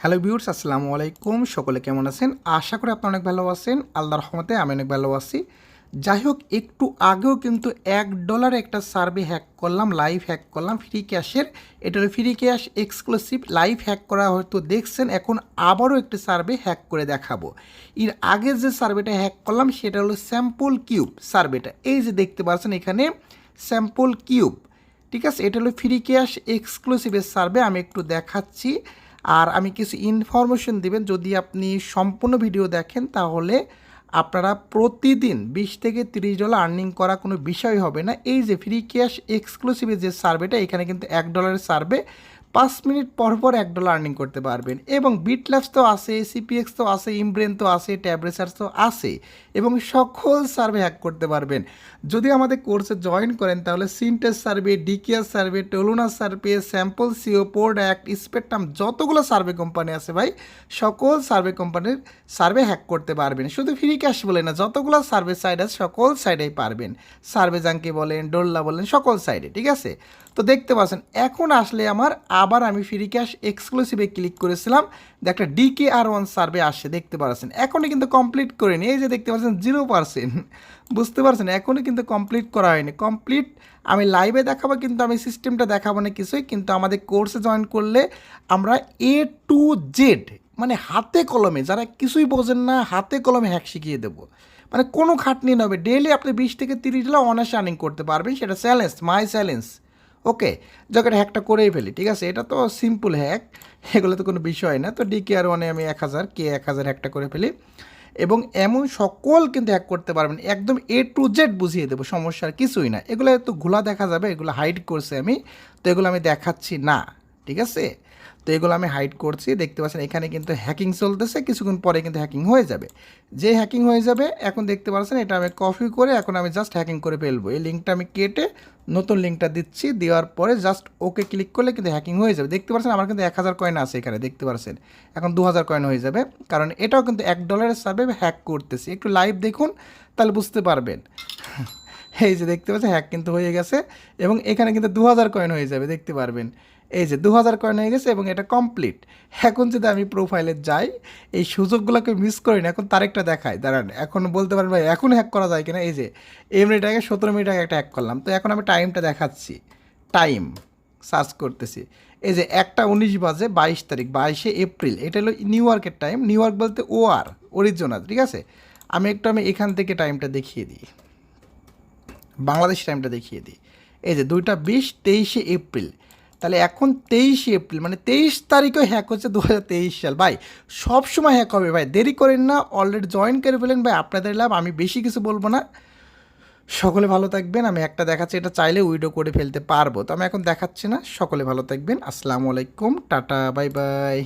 Hello viewers, আসসালামু আলাইকুম। সকলে কেমন আছেন? আশা করি আপনারা অনেক ভালো আছেন। আল্লাহর রহমতে আমি অনেক ভালো আছি। যাই হোক, একটু আগেও কিন্তু $1 একটা সার্ভে হ্যাক করলাম, লাইভ হ্যাক করলাম ফ্রি ক্যাশের। এটা হলো free cash exclusive live hack করা হয়তো দেখছেন। এখন আবারও একটি সার্ভে হ্যাক করে দেখাবো। এর আগে যে সার্ভেটা হ্যাক করলাম সেটা হলো স্যাম্পল কিউব সার্ভেটা। এই যে দেখতে পাচ্ছেন এখানে স্যাম্পল কিউব, ঠিক আছে। এটা হলো ফ্রি ক্যাশ এক্সক্লুসিভের সার্ভে। আমি একটু দেখাচ্ছি আর আমি কিছু ইনফরমেশন দিবেন। যদি আপনি সম্পূর্ণ ভিডিও দেখেন তাহলে আপনারা প্রতিদিন $20 থেকে $30 আর্নিং করা কোনো বিষয় হবে না। এই যে ফ্রি ক্যাশ এক্সক্লুসিভের যে সার্ভেটা, এখানে কিন্তু $1 সার্ভে, 5 মিনিট পর পর $1 আর্নিং করতে পারবেন। এবং বিটল্যাবস তো আছে, সিপিএক্স তো আছে, ইমব্রেন তো আছে, ট্যাব রিসার্চ তো আছে, এবং সকল সার্ভে হ্যাক করতে পারবেন। যদি আমাদের কোর্সে জয়েন করেন তাহলে সিনটেস সার্ভে, ডিকিয়ার সার্ভে, টোলুনা সার্ভে, স্যাম্পল সিও, পোর্ড অ্যাক্ট, স্পেকট্রাম, যতগুলো সার্ভে কোম্পানি আছে ভাই, সকল সার্ভে কোম্পানির সার্ভে হ্যাক করতে পারবেন। শুধু ফ্রি ক্যাশ বলে না, যতগুলো সার্ভে সাইট আছে সকল সাইডেই পারবেন। সার্ভে জাঙ্কি বলেন, ডোল্লা বলেন, সকল সাইডে, ঠিক আছে। তো দেখতে পাচ্ছেন এখন আসলে আবার আমি ফ্রি ক্যাশ এক্সক্লুসিভে ক্লিক করেছিলাম, একটা DKR1 সার্ভে আসছে, দেখতে পাচ্ছেন। এখনই কিন্তু কমপ্লিট করিনি, এই যে দেখতে পাচ্ছেন 0%, বুঝতে পারছেন, এখনই কিন্তু কমপ্লিট করা হয়নি। কমপ্লিট আমি লাইভে দেখাবো, কিন্তু আমি সিস্টেমটা দেখাবো না কিছুই। কিন্তু আমাদের কোর্সে জয়েন করলে আমরা A to Z, মানে হাতে কলমে, যারা কিছুই বোঝেন না হাতে কলমে হ্যাক শিখিয়ে দেবো। মানে কোনো খাটনি নেবে, ডেইলি আপনি $20 থেকে $30 অনার্স আর্নিং করতে পারবেন। সেটা চ্যালেঞ্জ, মাই চ্যালেঞ্জ। ওকে, যখন হ্যাকটা করেই ফেলি, ঠিক আছে। এটা তো সিম্পল হ্যাক, এগুলো তো কোনো বিষয় না। তো DKR1-এ আমি 1000 হ্যাকটা করে ফেলি, এবং এমন সকল কিন্তু হ্যাক করতে পারবেন। একদম A to Z বুঝিয়ে দেবো, সমস্যার কিছুই না। এগুলো তো ঘোলা দেখা যাবে, এগুলো হাইড করছে আমি, তো এগুলো আমি দেখাচ্ছি না, ঠিক আছে। তো এগুলো আমি হাইড করছি, দেখতে পাচ্ছেন এখানে কিন্তু হ্যাকিং চলতেছে, কিছুক্ষণ পরে কিন্তু হ্যাকিং হয়ে যাবে। যে হ্যাকিং হয়ে যাবে, এখন দেখতে পাচ্ছেন এটা আমি কপি করে এখন আমি জাস্ট হ্যাকিং করে ফেলবো। এই লিঙ্কটা আমি কেটে নতুন লিঙ্কটা দিচ্ছি, দেওয়ার পরে জাস্ট ওকে ক্লিক করলে কিন্তু হ্যাকিং হয়ে যাবে। দেখতে পাচ্ছেন আমার কিন্তু 1000 কয়েন আছে এখানে, দেখতে পাচ্ছেন এখন 2000 কয়েন হয়ে যাবে, কারণ এটাও কিন্তু $1 সার্ভে হ্যাক করতেছি। একটু লাইভ দেখুন তাহলে বুঝতে পারবেন। এই যে দেখতে পাচ্ছেন হ্যাক কিন্তু হয়ে গেছে, এবং এখানে কিন্তু 2000 কয়েন হয়ে যাবে, দেখতে পারবেন। এই যে 2000 কয়েন হয়ে গেছে এবং এটা কমপ্লিট। এখন যদি আমি প্রোফাইলে যাই, এই সুযোগগুলোকে মিস করি না। এখন তারেকটা দেখায়, দাঁড়ান, এখন বলতে পারেন ভাই এখন হ্যাক করা যায় কিনা। এই যে মিনিট আগে 17 মিনিট আগে একটা হ্যাক করলাম। তো এখন আমি টাইমটা দেখাচ্ছি, টাইম সার্চ করতেছি। এই যে 1:19 বাজে, 22 তারিখ, 22শে এপ্রিল। এটা হলো নিউ ইয়র্কের টাইম। নিউ ইয়র্ক বলতে OR, অরিজিনাল, ঠিক আছে। আমি এখান থেকে টাইমটা দেখিয়ে দিই, বাংলাদেশ টাইমটা দেখিয়ে দিই। এই যে 2:20, 23শে এপ্রিল। তাহলে এখন 23শে এপ্রিল, মানে 23 তারিখেও হ্যাক হচ্ছে 2023 সাল। ভাই সব সময় হ্যাক হবে ভাই, দেরি করেন না, অলরেডি জয়েন করে ফেলেন ভাই, আপনাদের লাভ। আমি বেশি কিছু বলবো না, সকলে ভালো থাকবেন। আমি একটা দেখাচ্ছি, এটা চাইলে উইডো করে ফেলতে পারবো, তো আমি এখন দেখাচ্ছি না। সকলে ভালো থাকবেন, আসসালামু আলাইকুম, টাটা, বাই বাই।